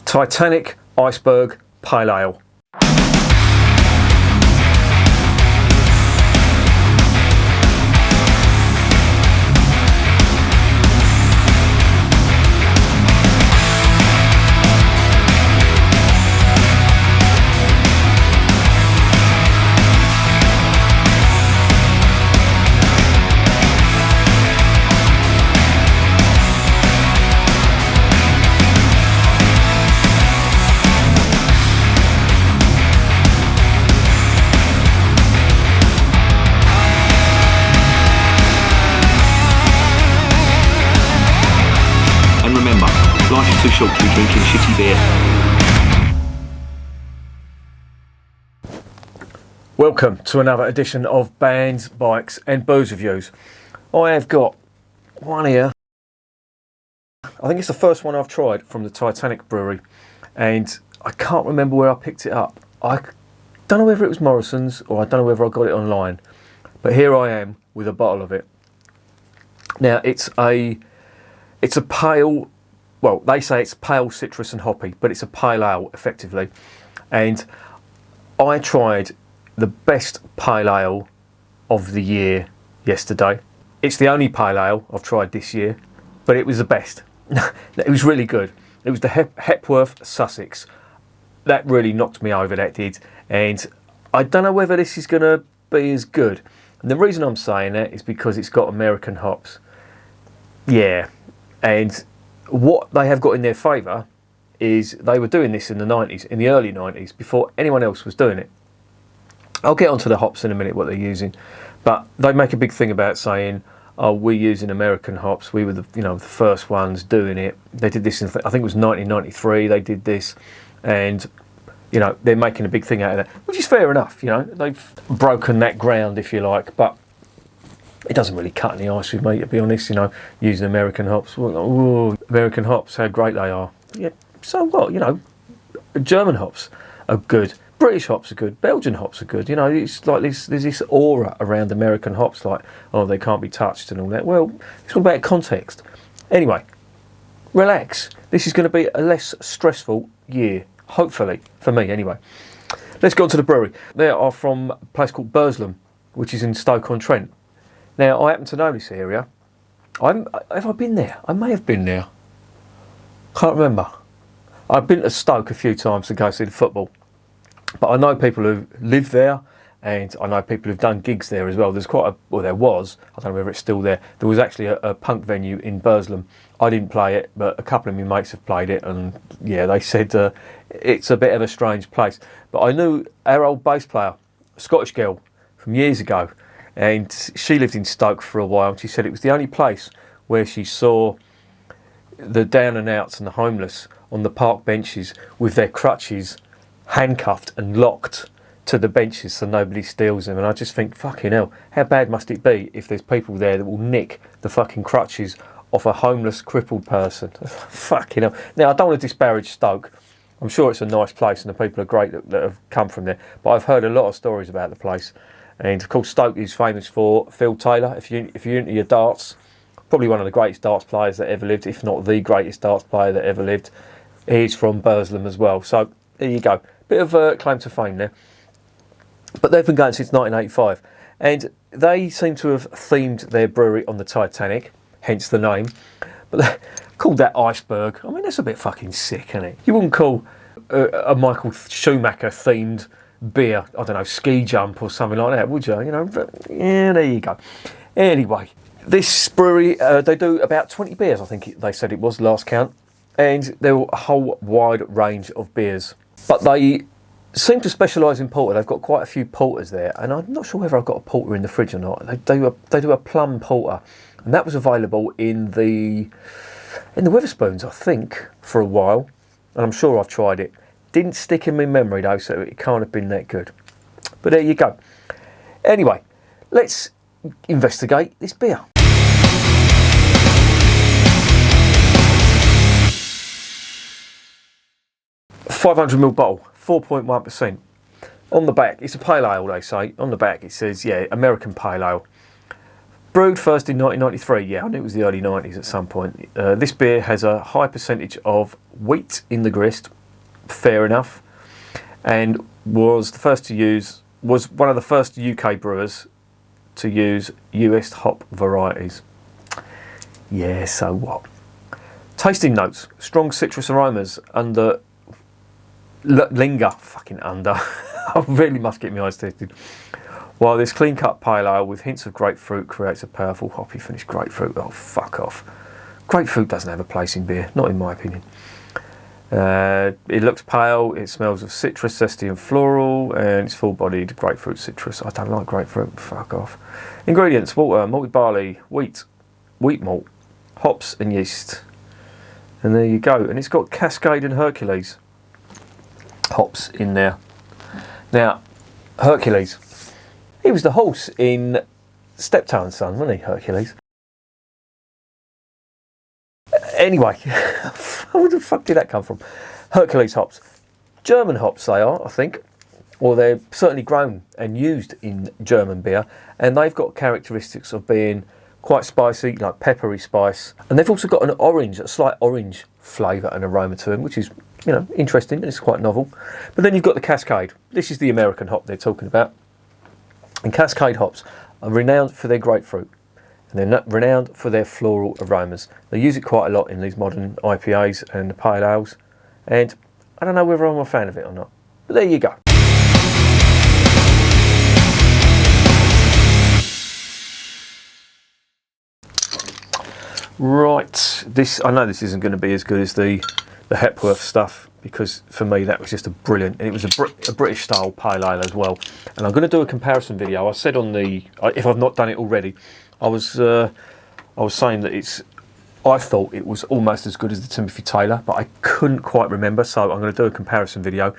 Titanic Iceberg Pale Ale. Life is too short to be drinking shitty beer. Welcome to another edition of Bands, Bikes and Booze Reviews. I have got one here. I think it's the first one I've tried from the Titanic Brewery, and I can't remember where I picked it up. I don't know whether it was Morrison's or I don't know whether I got it online, but here I am with a bottle of it. Now it's a pale. Well, they say it's pale, citrus and hoppy, but it's a pale ale, effectively. And I tried the best pale ale of the year yesterday. It's the only pale ale I've tried this year, but it was the best. It was really good. It was the Hepworth Sussex. That really knocked me over, that did. And I don't know whether this is going to be as good. And the reason I'm saying that is because it's got American hops. Yeah, and what they have got in their favour is they were doing this in the 90s, in the early 90s, before anyone else was doing it. I'll get onto the hops in a minute, what they're using, but they make a big thing about saying, "Oh, we're using American hops. We were the first ones doing it." They did this in, I think it was 1993. They did this, and they're making a big thing out of that, which is fair enough. They've broken that ground, if you like, but it doesn't really cut any ice with me, to be honest, using American hops. Ooh, American hops, how great they are. Yeah, so what, German hops are good. British hops are good. Belgian hops are good. It's like there's this aura around American hops, like, oh, they can't be touched and all that. Well, it's all about context. Anyway, relax. This is going to be a less stressful year, hopefully, for me anyway. Let's go on to the brewery. They are from a place called Burslem, which is in Stoke-on-Trent. Now, I happen to know this area. Have I been there? I may have been there. Can't remember. I've been to Stoke a few times to go see the football. But I know people who live there, and I know people who've done gigs there as well. There was, I don't know whether it's still there. There was actually a punk venue in Burslem. I didn't play it, but a couple of my mates have played it, and yeah, they said it's a bit of a strange place. But I knew our old bass player, a Scottish girl from years ago, and she lived in Stoke for a while, and she said it was the only place where she saw the down and outs and the homeless on the park benches with their crutches handcuffed and locked to the benches so nobody steals them. And I just think, fucking hell, how bad must it be if there's people there that will nick the fucking crutches off a homeless, crippled person? Fucking hell. Now, I don't want to disparage Stoke. I'm sure it's a nice place and the people are great that have come from there, but I've heard a lot of stories about the place. And of course, Stoke is famous for Phil Taylor. If you're into your darts, probably one of the greatest darts players that ever lived, if not the greatest darts player that ever lived. He's from Burslem as well. So there you go. Bit of a claim to fame there. But they've been going since 1985. And they seem to have themed their brewery on the Titanic, hence the name. But they called that Iceberg. I mean, that's a bit fucking sick, isn't it? You wouldn't call a Michael Schumacher themed beer, I don't know, ski jump or something like that, would you? But, yeah, there you go. Anyway, this brewery, they do about 20 beers, I think they said it was last count, and there were a whole wide range of beers. But they seem to specialise in porter. They've got quite a few porters there, and I'm not sure whether I've got a porter in the fridge or not. They do a plum porter, and that was available in the Wetherspoons, I think, for a while, and I'm sure I've tried it. Didn't stick in my memory though, so it can't have been that good. But there you go. Anyway, let's investigate this beer. 500ml bottle, 4.1%. On the back, it's a pale ale, they say. On the back it says, American pale ale. Brewed first in 1993. Yeah, I knew it was the early 90s at some point. This beer has a high percentage of wheat in the grist, fair enough, and was one of the first UK brewers to use US hop varieties. Yeah, so what? Tasting notes: strong citrus aromas linger. I really must get my eyes tested. While this clean-cut pale ale with hints of grapefruit creates a powerful hoppy finish. Grapefruit, oh fuck off. Grapefruit doesn't have a place in beer, not in my opinion. It looks pale, it smells of citrus, zesty and floral, and it's full-bodied grapefruit citrus. I don't like grapefruit, fuck off. Ingredients: water, malted barley, wheat malt, hops and yeast. And there you go. And it's got Cascade and Hercules hops in there. Now, Hercules, he was the horse in Steptoe and Son, wasn't he, Hercules? Anyway, where the fuck did that come from? Hercules hops. German hops they are, I think. Or they're certainly grown and used in German beer. And they've got characteristics of being quite spicy, like peppery spice. And they've also got a slight orange flavour and aroma to them, which is, interesting, and it's quite novel. But then you've got the Cascade. This is the American hop they're talking about. And Cascade hops are renowned for their grapefruit. And they're renowned for their floral aromas. They use it quite a lot in these modern IPAs and pale ales. And I don't know whether I'm a fan of it or not. But there you go. Right, I know this isn't going to be as good as the Hepworth stuff, because for me that was just and it was a British style pale ale as well. And I'm going to do a comparison video. I said if I've not done it already, I was saying that I thought it was almost as good as the Timothy Taylor, but I couldn't quite remember, so I'm going to do a comparison video,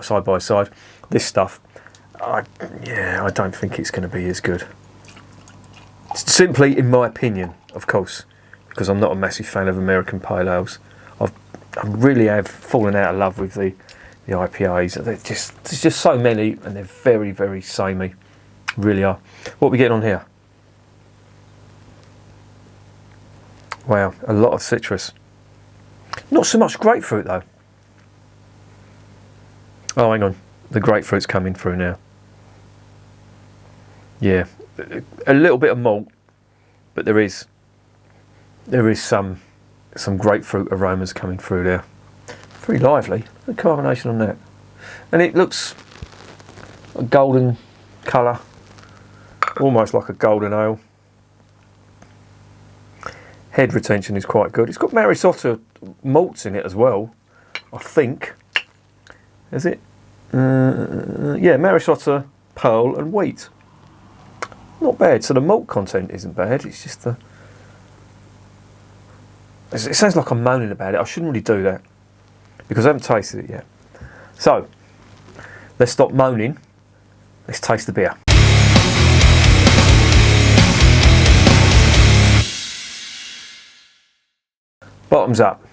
side by side. This stuff, I don't think it's going to be as good. Simply, in my opinion, of course, because I'm not a massive fan of American pale ales. I really have fallen out of love with the IPAs. There's just so many, and they're very, very samey. Really are. What are we getting on here? Wow, a lot of citrus. Not so much grapefruit though. Oh, hang on. The grapefruit's coming through now. Yeah, a little bit of malt, but there is some grapefruit aromas coming through there. Very lively. The carbonation on that, and it looks a golden colour, almost like a golden ale. Head retention is quite good. It's got Marisotta malts in it as well, I think. Is it? Yeah, Marisotta, pearl and wheat. Not bad. So the malt content isn't bad. It's just it sounds like I'm moaning about it. I shouldn't really do that, because I haven't tasted it yet. So, let's stop moaning. Let's taste the beer. Bottoms up.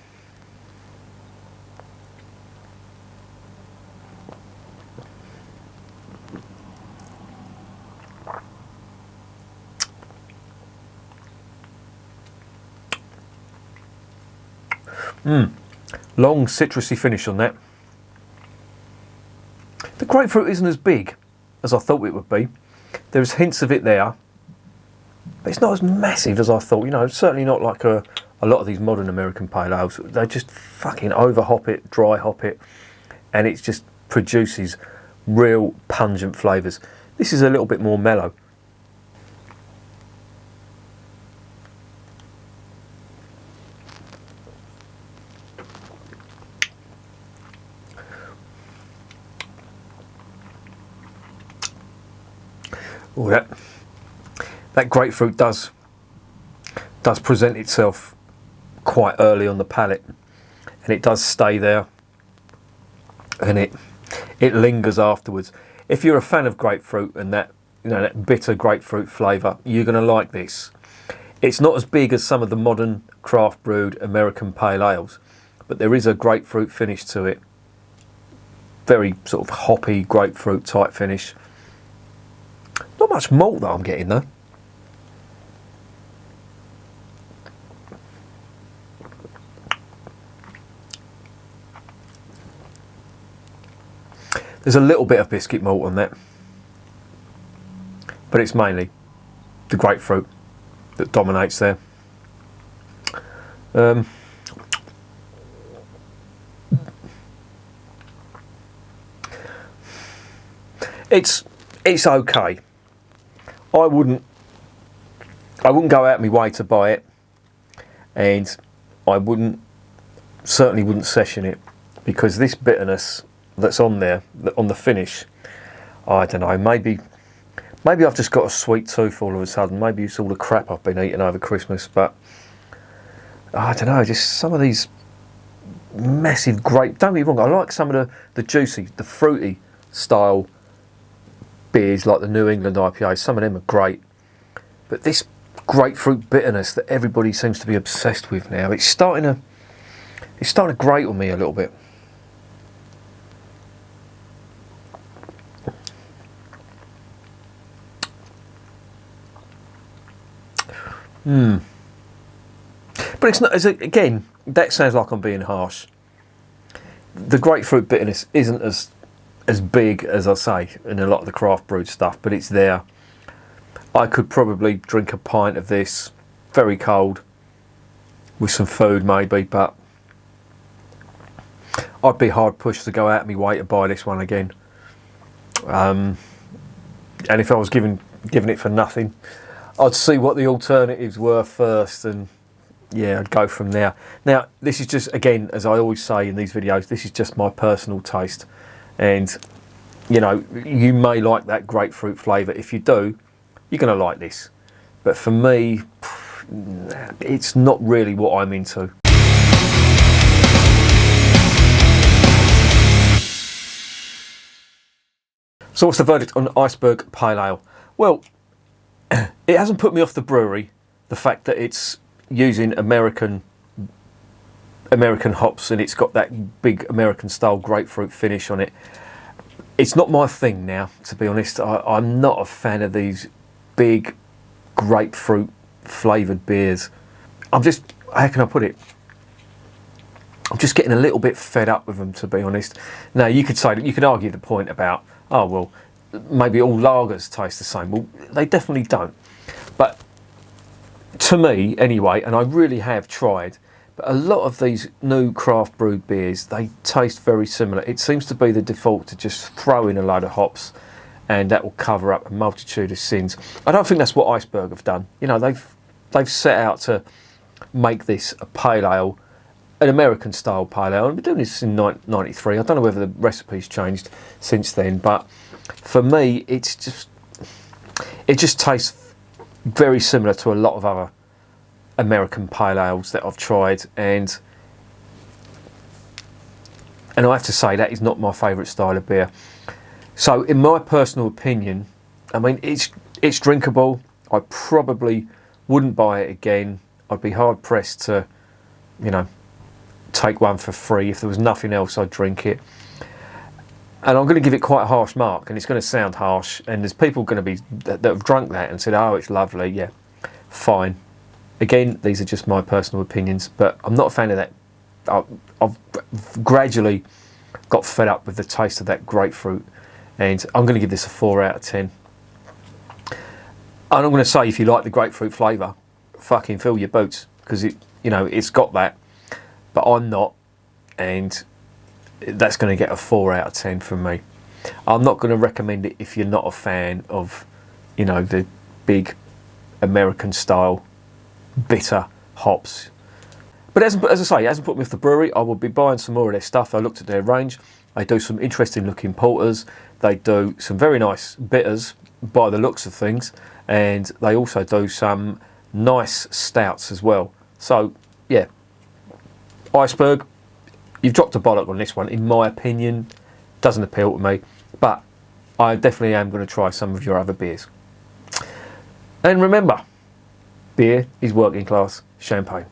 Long citrusy finish on that. The grapefruit isn't as big as I thought it would be. There's hints of it there, but it's not as massive as I thought. Certainly not like a lot of these modern American pale ales. They just fucking over hop it, dry hop it, and it just produces real pungent flavours. This is a little bit more mellow. Oh, that grapefruit does present itself quite early on the palate, and it does stay there, and it lingers afterwards. If you're a fan of grapefruit and that bitter grapefruit flavour, you're going to like this. It's not as big as some of the modern craft brewed American pale ales, but there is a grapefruit finish to it. Very sort of hoppy grapefruit type finish. Not much malt that I'm getting though. There's a little bit of biscuit malt on that, but it's mainly the grapefruit that dominates there. It's okay. I wouldn't go out of my way to buy it, and I certainly wouldn't session it, because this bitterness that's on there, on the finish, I don't know, maybe I've just got a sweet tooth all of a sudden. Maybe it's all the crap I've been eating over Christmas, but I don't know, just some of these massive grape, don't get me wrong, I like some of the juicy, the fruity style beers like the New England IPA. Some of them are great, but this grapefruit bitterness that everybody seems to be obsessed with now, it's starting to grate on me a little bit. But it's not, again, that sounds like I'm being harsh. The grapefruit bitterness isn't as big as I say in a lot of the craft brewed stuff, but it's there. I could probably drink a pint of this very cold with some food maybe, but I'd be hard pushed to go out of my way to buy this one again. And if I was giving it for nothing, I'd see what the alternatives were first, and yeah, I'd go from there. Now, this is just, again, as I always say in these videos, this is just my personal taste. And, you know, you may like that grapefruit flavour. If you do, you're going to like this. But for me, it's not really what I'm into. So what's the verdict on Iceberg Pale Ale? Well, it hasn't put me off the brewery, the fact that it's using American hops and it's got that big American style grapefruit finish on it. It's not my thing now, to be honest. I'm not a fan of these big grapefruit flavoured beers. I'm just, how can I put it? I'm just getting a little bit fed up with them, to be honest. Now, you could argue the point about, oh, well, maybe all lagers taste the same. Well, they definitely don't. But to me, anyway, and I really have tried, but a lot of these new craft brewed beers, they taste very similar. It seems to be the default to just throw in a load of hops and that will cover up a multitude of sins. I don't think that's what Iceberg have done. You know, they've set out to make this a pale ale, an American style pale ale. I've been doing this in 93. I don't know whether the recipe's changed since then, but for me, it just tastes very similar to a lot of other American pale ales that I've tried, and I have to say that is not my favourite style of beer. So in my personal opinion, I mean, it's drinkable. I probably wouldn't buy it again. I'd be hard pressed to, you know, take one for free. If there was nothing else, I'd drink it. And I'm going to give it quite a harsh mark, and it's going to sound harsh, and there's people going to be that have drunk that and said, oh, it's lovely. Yeah, fine. Again, these are just my personal opinions, but I'm not a fan of that. I've gradually got fed up with the taste of that grapefruit, and I'm going to give this a 4 out of 10. And I'm going to say, if you like the grapefruit flavour, fucking fill your boots, because it's got that, but I'm not, and that's going to get a 4 out of 10 from me. I'm not going to recommend it if you're not a fan of, the big American style bitter hops. But as I say, it hasn't put me off the brewery. I will be buying some more of their stuff. I looked at their range. They do some interesting looking porters. They do some very nice bitters by the looks of things. And they also do some nice stouts as well. So, yeah. Iceberg, you've dropped a bollock on this one, in my opinion. Doesn't appeal to me. But I definitely am going to try some of your other beers. And remember, beer is working class champagne.